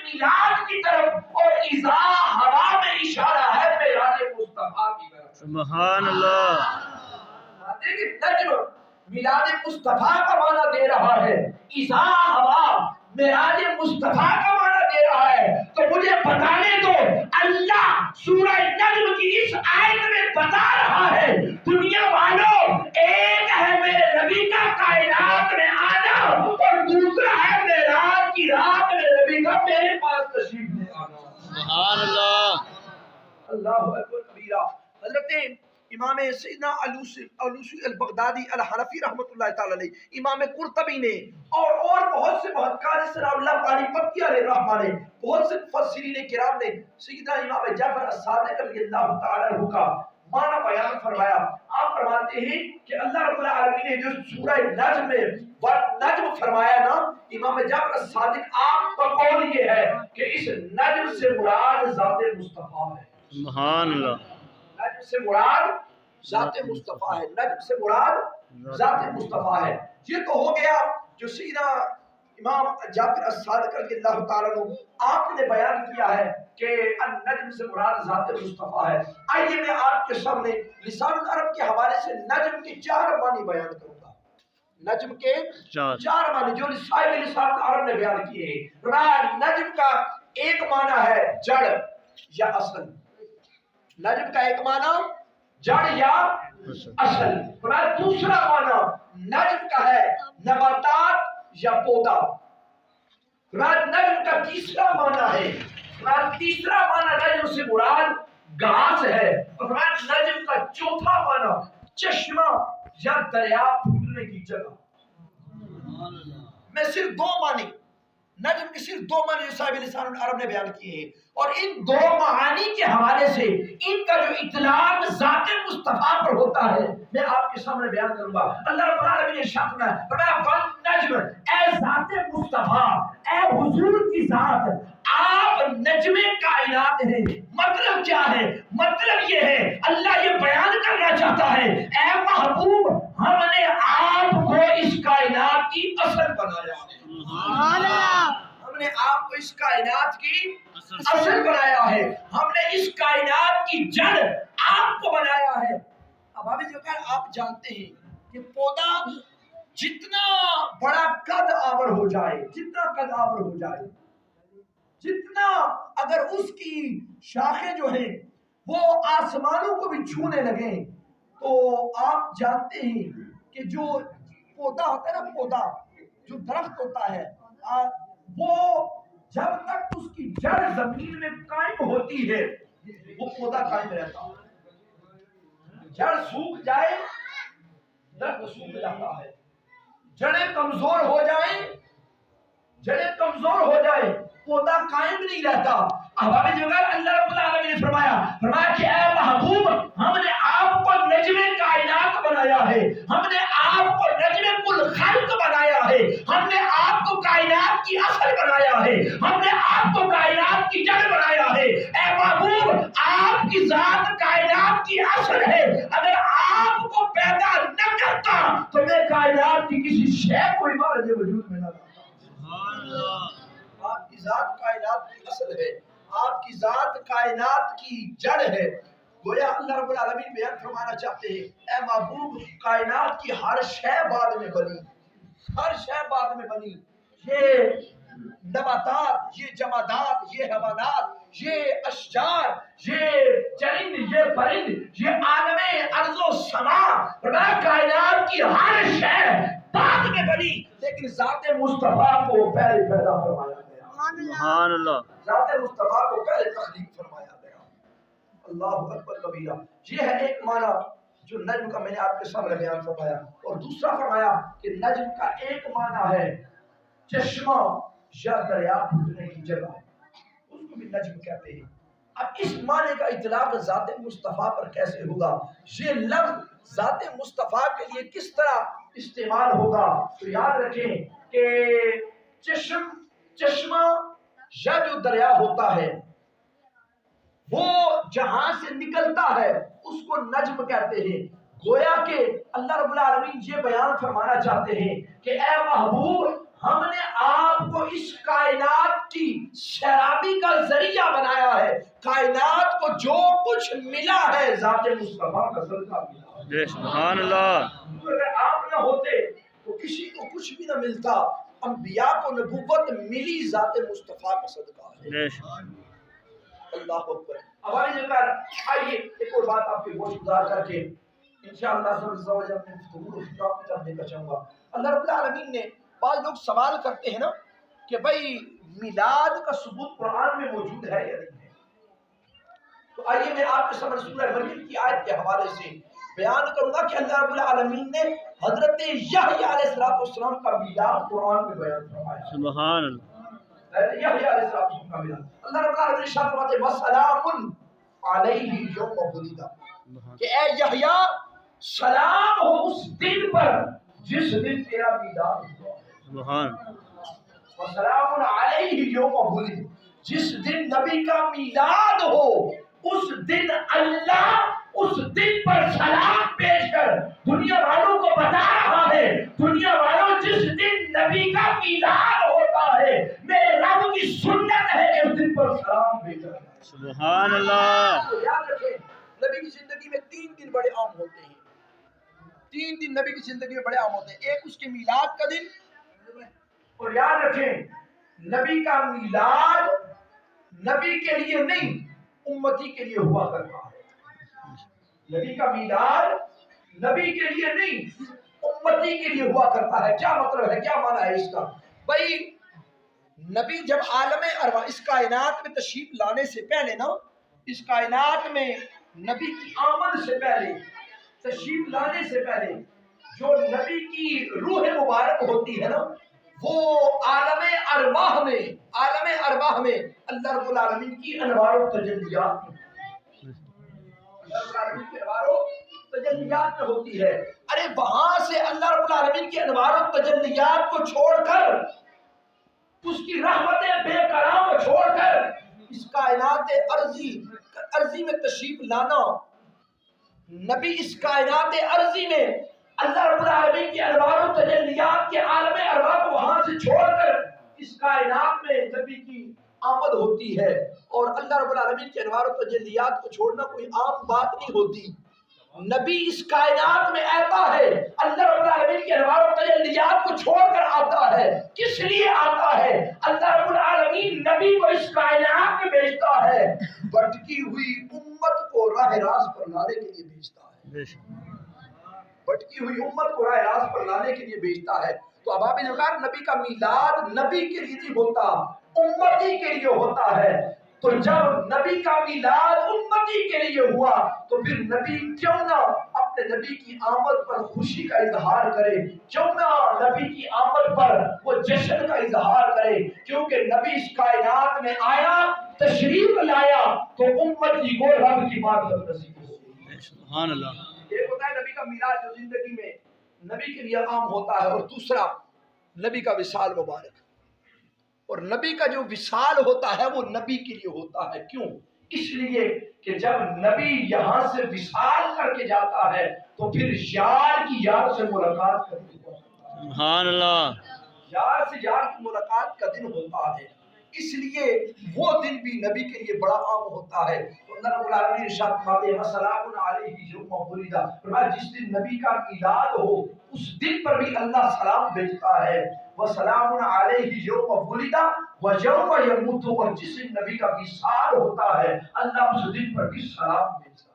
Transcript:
میلاد کی طرف اور اذا ہوا میں اشارہ ہے معراج مصطفیٰ کی طرف. سبحان اللہ. دیکھیں نجم میلاد مصطفیٰ کا معنی دے رہا ہے، اذا ہوا معراج مصطفیٰ کا معنی دے رہا ہے. تو مجھے بتانے دو اللہ سورہ نجم کی اس آیت میں بتا رہا ہے دنیا والوں ایک ہے میرے نبی کا کائنات میں آنا اور دوسرا ہے معراج کی رات میں نبی کا میرے پاس تشریف لے آنا. سبحان اللہ. اللہ اکبر کبیرہ. حضرت امام سیدنا علوسی البغدادی الحنفی رحمۃ اللہ تعالی علیہ، امام قرطبی نے اور بہت سے قاری ثناء اللہ پانی پکی علیہ الرحمہ نے، بہت سے مفسرین کرام نے سیدنا امام جعفر الصادق رضی اللہ تعالی عنہ کا معنی بیان فرمایا. آپ فرماتے ہیں کہ اللہ رب العالمین نے جو سورہ نجم میں نجم فرمایا نا، امام جعفر الصادق آپ کا قول یہ ہے کہ اس نجم سے مراد ذات مصطفیٰ ہے. سبحان اللہ. نجم سے مراد ذات مصطفیٰ ہے، نجم سے مراد ذات مصطفیٰ ہے. یہ تو ہو گیا جو سیدنا امام جعفر الصادق رضی اللہ تعالیٰ عنہ آپ نے بیان کیا ہے کہ النجم سے مراد ذات مصطفیٰ ہے. آئیے میں آپ کے سامنے لسان العرب کے حوالے سے نجم کے 4 معنی بیان کروں گا. نجم کے 4 معنی جو صاحب لسان العرب نے بیان کیے ہیں. نجم کا ایک معنی ہے جڑ یا اصل. نجم کا ایک معنی جڑ یا اصل. دوسرا معنی نجم کا ہے نباتات یا پودا. نجم کا تیسرا معنی ہے، تیسرا معنی نجم سے مراد گھاس ہے. اور نجم کا چوتھا معنی چشمہ یا دریا پھوٹنے کی جگہ. میں صرف 2 معنی نجم کے صرف 2 معنی صاحب لسان العرب نے بیان کیے ہیں، اور ان 2 معانی کے حوالے سے ان کا جو اطلاق ذات مصطفیٰ پر ہوتا ہے میں آپ کے سامنے بیان کروں گا. اللہ رب العالمین نے ارشاد فرمایا والنجم، اے ذات مصطفیٰ، اے حضور کی ذات، آپ نجم کائنات ہیں. مطلب کیا ہے؟ مطلب یہ ہے اللہ یہ بیان کرنا چاہتا ہے اے محبوب ہم نے آپ کو اس کائنات کی اصل بنایا ہے. سبحان اللہ. ہم نے آپ کو اس کائنات کی اصل بنایا ہے، ہم نے اس کائنات کی جڑ آپ کو بنایا ہے. اب آپ جانتے ہیں کہ پودا جتنا بڑا قد آور ہو جائے، جتنا قد آور ہو جائے، جتنا اگر اس کی شاخیں جو ہیں وہ آسمانوں کو بھی چھونے لگیں، تو آپ جانتے ہیں کہ جو پودا ہوتا ہے نا، پودا جو درخت ہوتا ہے وہ جب تک اس کی جڑ زمین میں قائم ہوتی ہے وہ پودا قائم رہتا ہے. جڑ سوکھ جائے درخت سوکھ جاتا ہے. جڑیں کمزور ہو جائیں، جڑیں کمزور ہو جائے پودا قائم نہیں رہتا. اب اللہ رب العالمین نے فرمایا کہ اے محبوب ہم نے آپ کو نجم کائنات بنایا ہے، ہم نے آپ کو نجم کل خلق بنایا ہے، ہم نے آپ کو کائنات کی اصل بنایا ہے، ہم نے آپ کو کائنات کی جڑ بنایا ہے. اے محبوب آپ کی ذات کائنات کی اصل ہے. اگر آپ کو پیدا نہ کرتا تو میں کائنات کی کسی شے کو عبارت وجود میں نہ لاتا. آپ کی ذات کائنات کی اصل ہے، آپ کی ذات کائنات کی جڑ ہے. گویا اللہ رب العالمین بیان فرمانا چاہتے ہیں اے محبوب کائنات کی ہر شے بعد میں بنی، ہر شے بعد میں بنی. یہ نباتات، یہ جمادات، یہ حیوانات، یہ اشجار، یہ چرند، یہ پرند، یہ عالم ارض و سما، کائنات کی ہر شے بعد میں بنی، لیکن ذات مصطفیٰ کو پہلے پیدا فرمایا گیا. سبحان اللہ. ذات مصطفیٰ کو پہلے تخلیق فرمایا گیا. اللہ اکبر کبیرہ. یہ ہے ایک معنی جو نجم کا میں نے آپ کے سامنے بیان فرمایا. اور دوسرا فرمایا کہ نجم کا ایک معنی ہے چشمہ یا دریا پھوٹنے کی جگہ، اس کو بھی نجم کہتے ہیں. اب اس معنی کا اطلاق ذات مصطفیٰ پر کیسے ہوگا؟ یہ لفظ ذات مصطفیٰ کے لیے کس طرح استعمال ہوگا؟ تو یاد رکھیں کہ چشمہ یا جو دریا ہوتا ہے وہ جہاں سے نکلتا ہے اس کو نجم کہتے ہیں. گویا کہ اللہ رب العالمین یہ بیان فرمانا چاہتے ہیں کہ اے محبوب ہم نے آپ کو اس کائنات کی شرابی کا ذریعہ بنایا ہے. کائنات کو جو کچھ ملا ہے ذات مصطفیٰ کا صدقہ ملا ہے. سبحان اللہ. اگر آپ نہ ہوتے تو کسی کو کچھ بھی نہ ملتا. انبیاء کو نبوت ملی ذات مصطفیٰ کا صدقہ ہے. اللہ اکبر. اب آئیے ایک اور بات آپ کے گوش گزار کر کے انشاءاللہ اپنے گفتگو اختتام کی طرف لے کر چاہوں گا. اللہ رب العالمین نے بعض لوگ سوال کرتے ہیں نا کہ بھائی میلاد کا ثبوت قرآن میں موجود ہے یا نہیں ہے. تو آئیے میں آپ کے سامنے سورہ مریم کی آیت کے حوالے سے بیان کروں گا کہ اللہ رب العالمین نے حضرت یحییٰ علیہ السلام کا میلاد قرآن میں بیان فرمایا. سبحان اللہ. یحییٰ علیہ السلام کا میلاد اللہ رب العالمین نے ارشاد فرماتے ہیں وسلام علیہ یوم ولد کہ اے یحییٰ سلام ہو اس دن پر جس دن تیرا میلاد ہوا. سبحان. وسلام علیہ یوم ولد جس دن نبی کا میلاد ہو اس دن اللہ اس دن پر سلام پیش کر دنیا والوں کو بتا رہا ہے دنیا والوں جس دن نبی کا میلاد ہوتا ہے میرے رب کی سنت ہے کہ اس دن پر سلام بھیجا. سبحان اللہ. تو یاد رکھیں نبی کی زندگی میں 3 دن بڑے عام ہوتے ہیں. 3 دن نبی کی زندگی میں بڑے عام ہوتے ہیں. ایک اس کے میلاد کا دن اور یاد رکھیں نبی کا میلاد نبی کے لیے نہیں امتی کے لیے ہوا کرتا ہے. نبی کا میلاد نبی کے لیے نہیں امتی کے لیے ہوا کرتا ہے. کیا مطلب ہے کیا معنی ہے اس کا؟ بھائی نبی جب عالم ارواح اس کائنات میں تشریف لانے سے پہلے نا اس کائنات میں نبی کی آمد سے پہلے تشریف لانے سے پہلے جو نبی کی روح مبارک ہوتی ہے نا وہ عالم ارواح میں اللہ رب العالمین کی انوار و تجلیات تجلیات میں ہوتی ہے. ارے وہاں سے اللہ رب العالمین کی انوار و تجلیات کو چھوڑ کر اس کی رحمت بے کرام کو چھوڑ کر اس کائنات ارضی میں تشریف لانا نبی اس کائنات ارضی میں اللہ رب العالمین کی انوار و تجلیات کے عالم ارواح کو وہاں سے چھوڑ کر اس کائنات میں نبی کی آمد ہوتی ہے. اور اللہ رب العالمین کے انوار و تجلیات کو چھوڑنا کوئی عام بات نہیں ہوتی. نبی اس کائنات میں آتا ہے اللہ رب العالمین کے انوار و تجلیات کو چھوڑ کر آتا ہے. کس لیے آتا ہے؟ اللہ رب العالمین نبی کو اس کائنات میں بھیجتا ہے بھٹکی ہوئی امت کو راہ راست پر لانے کے لیے بھیجتا ہے. بھٹکی ہوئی امت کو راہ راست پر لانے کے لیے بھیجتا ہے. تو اباب الجوکار نبی کا میلاد نبی کے لیے نہیں ہوتا امتی کے لیے ہوتا ہے. تو جب نبی کا میلاد امتی کے لیے ہوا تو پھر نبی کیوں نہ اپنے نبی کی آمد پر خوشی کا اظہار کرے کیوں نہ نبی کی آمد پر وہ جشن کا اظہار کرے کیونکہ نبی اس کائنات میں آیا تشریف لایا تو امتی کو رب کی معرفت نصیب ہوئی. سبحان اللہ. ایک ہوتا ہے نبی کا میلاد جو زندگی میں نبی کے لیے عام ہوتا ہے اور دوسرا نبی کا وصال مبارک. اور نبی کا جو وصال ہوتا ہے وہ نبی کے لیے ہوتا ہے. کیوں؟ اس لیے کہ جب نبی یہاں سے وصال کر کے جاتا ہے تو پھر یار کی یار سے ملاقات کرتی ہے. سبحان اللہ. یار سے یار کی ملاقات کا دن ہوتا ہے. اس لیے وہ دن بھی نبی کے لیے بڑا عام ہوتا ہے. تو اللہ رب العالمین ارشاد فرماتے ہیں وسلام علیہ یوم ولد فرمایا جس دن نبی کا میلاد ہو اس دن پر بھی اللہ سلام بھیجتا ہے. وسلام علیہ یوم ولد ویوم یموت اور جس دن نبی کا وصال ہوتا ہے اللہ اس دن پر بھی سلام بھیجتا ہے.